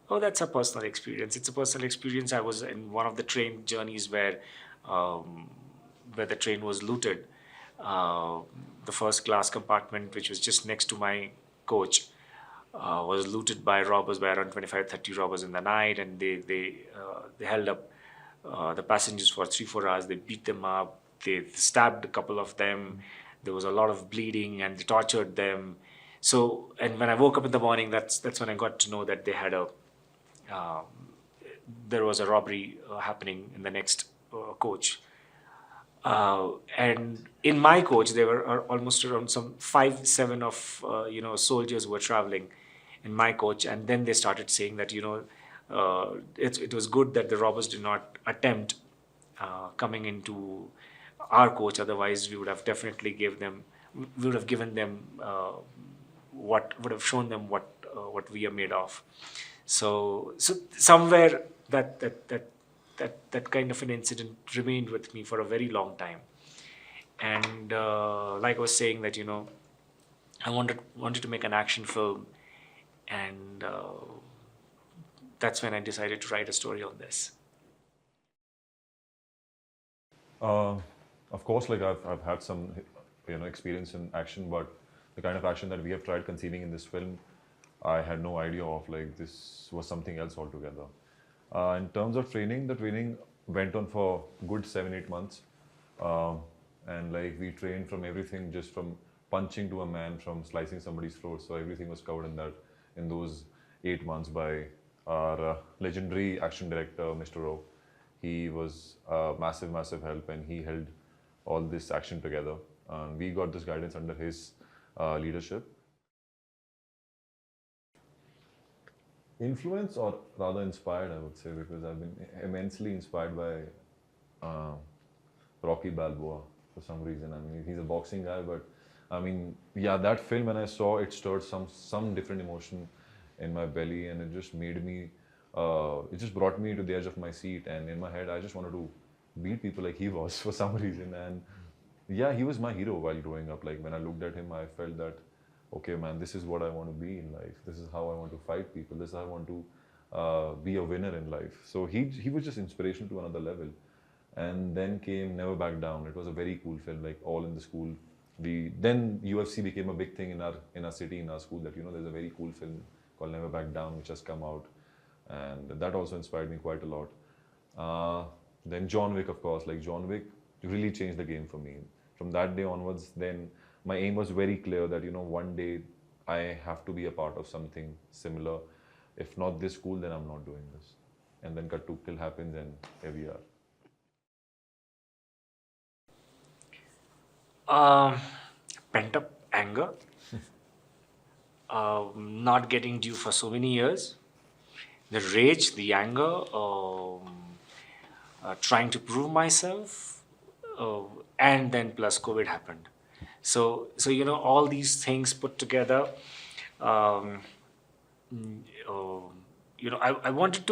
Oh, that's a personal experience. It's a personal experience. I was in one of the train journeys um, where the train was looted. Uh, the first class compartment, which was just next to my coach, was looted by robbers, by around 25, 30 robbers in the night, and they held up the passengers for 3, 4 hours. They beat them up. They stabbed a couple of them. There was a lot of bleeding, and they tortured them. So, and when I woke up in the morning, that's when I got to know that they had a um, there was a robbery happening in the next coach. And in my coach, there were almost around some 5, 7 of soldiers who were traveling in my coach, and then they started saying that it was good that the robbers did not attempt coming into our coach. Otherwise, we would have definitely we would have given them what would have shown them what we are made of. So somewhere that kind of an incident remained with me for a very long time. And like I was saying that I wanted to make an action film, and that's when I decided to write a story on this. Uh, of course, like I've had some, experience in action, but the kind of action that we have tried conceiving in this film, I had no idea of. Like this was something else altogether. In terms of training, the training went on for good 7, 8 months, um, and like we trained from everything, just from punching to a man, from slicing somebody's throat. So everything was covered in those 8 months by our legendary action director, Mr. Rao. He was a massive, massive help, and he held all this action together. We got this guidance under his leadership. Influence, or rather inspired, I would say, because I've been immensely inspired by uh, Rocky Balboa for some reason. I mean, he's a boxing guy, but I mean, yeah, that film, when I saw it, stirred some different emotion in my belly, and it just made me. It just brought me to the edge of my seat, and in my head, I just wanted to beat people like he was for some reason. And yeah, he was my hero while growing up. Like when I looked at him, I felt that, okay, man, this is what I want to be in life. This is how I want to fight people. This is how I want to be a winner in life. So he was just inspiration to another level. And then came Never Back Down. It was a very cool film, like all in the school. We then UFC became a big thing in our city, in our school. That there's a very cool film called Never Back Down, which has come out, and that also inspired me quite a lot. Then John Wick, of course. Like John Wick really changed the game for me. From that day onwards, then my aim was very clear that one day I have to be a part of something similar. If not this cool, then I'm not doing this. And then cut to kill happens, and here we are. Um, Pent up anger, not getting due for so many years, the rage, the anger, trying to prove myself, and then plus COVID happened. So all these things put together, um, I wanted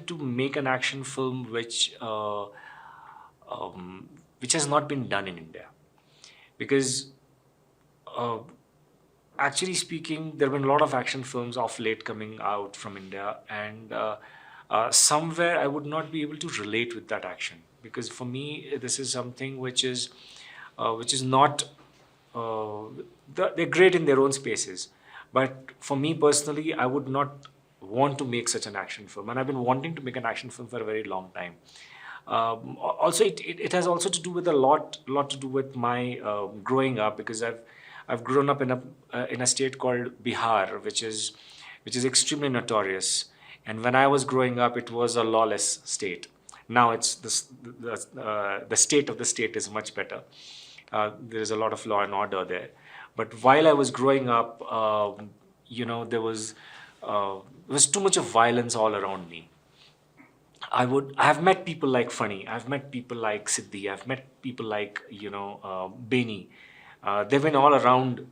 to make an action film which has not been done in India, because uh, actually speaking, there have been a lot of action films of late coming out from India, and somewhere I would not be able to relate with that action, because for me this is something which is not. Uh, they're great in their own spaces, but for me personally, I would not want to make such an action film, and I've been wanting to make an action film for a very long time. Also, it has also to do with a lot to do with my growing up, because I've grown up in a state called Bihar, which is extremely notorious. And when I was growing up, it was a lawless state. Now it's the state of the state is much better. There is a lot of law and order there. But while I was growing up, there was too much of violence all around me. I've met people like Funny. I've met people like Siddhi. I've met people like Beni. They've been all around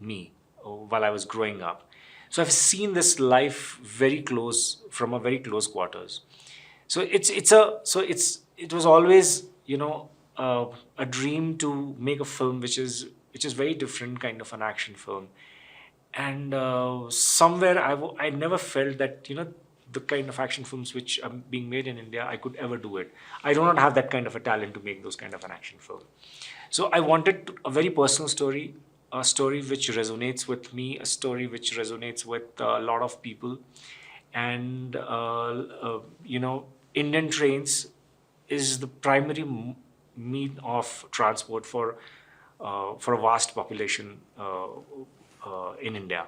me while I was growing up. So I've seen this life very close, from a very close quarters. So it was always a dream to make a film which is very different kind of an action film, and somewhere I never felt that the kind of action films which are being made in India, I could ever do it. I do not have that kind of a talent to make those kind of an action film. So I wanted a very personal story, a story which resonates with me, a story which resonates with a lot of people. And Indian trains is the primary mean of transport for a vast population in India.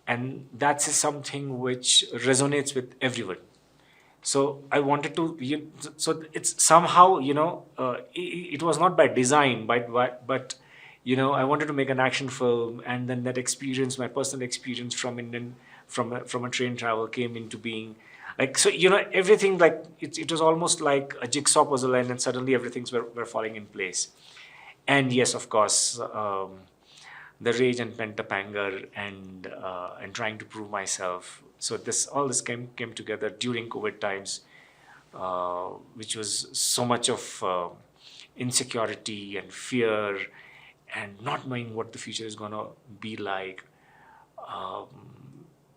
And that's something which resonates with everyone. So I wanted to, so it's somehow, it was not by design, but I wanted to make an action film, and then that experience, my personal experience from a train travel came into being. Like, so, everything, like, it was almost like a jigsaw puzzle, and then suddenly everything's were falling in place. And yes, of course, the rage and pent-up anger and trying to prove myself. So all this came together during COVID times, which was so much of insecurity and fear and not knowing what the future is going to be like.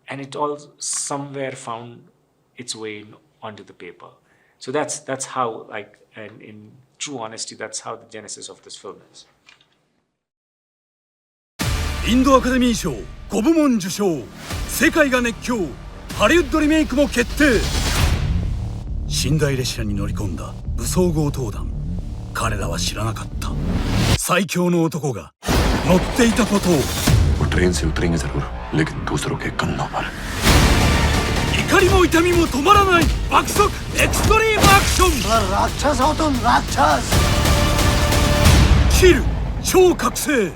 And it all somewhere found its way onto the paper. So that's how, like, and in true honesty, that's how the genesis of this film is. インドアカデミー賞5部門受賞、世界が熱狂、ハリウッドリメイクも決定。寝台列車に乗り込んだ武装強盗団、彼らは知らなかった最強の男が乗っていたことを。ट्रेन से उतरेंगे जरूर, लेकिन दूसरों के कन्नों पर। 怒りも痛みも止まらない爆速エクストリームアクション。राक्षस हो तुम, राक्षस।キル超覚醒。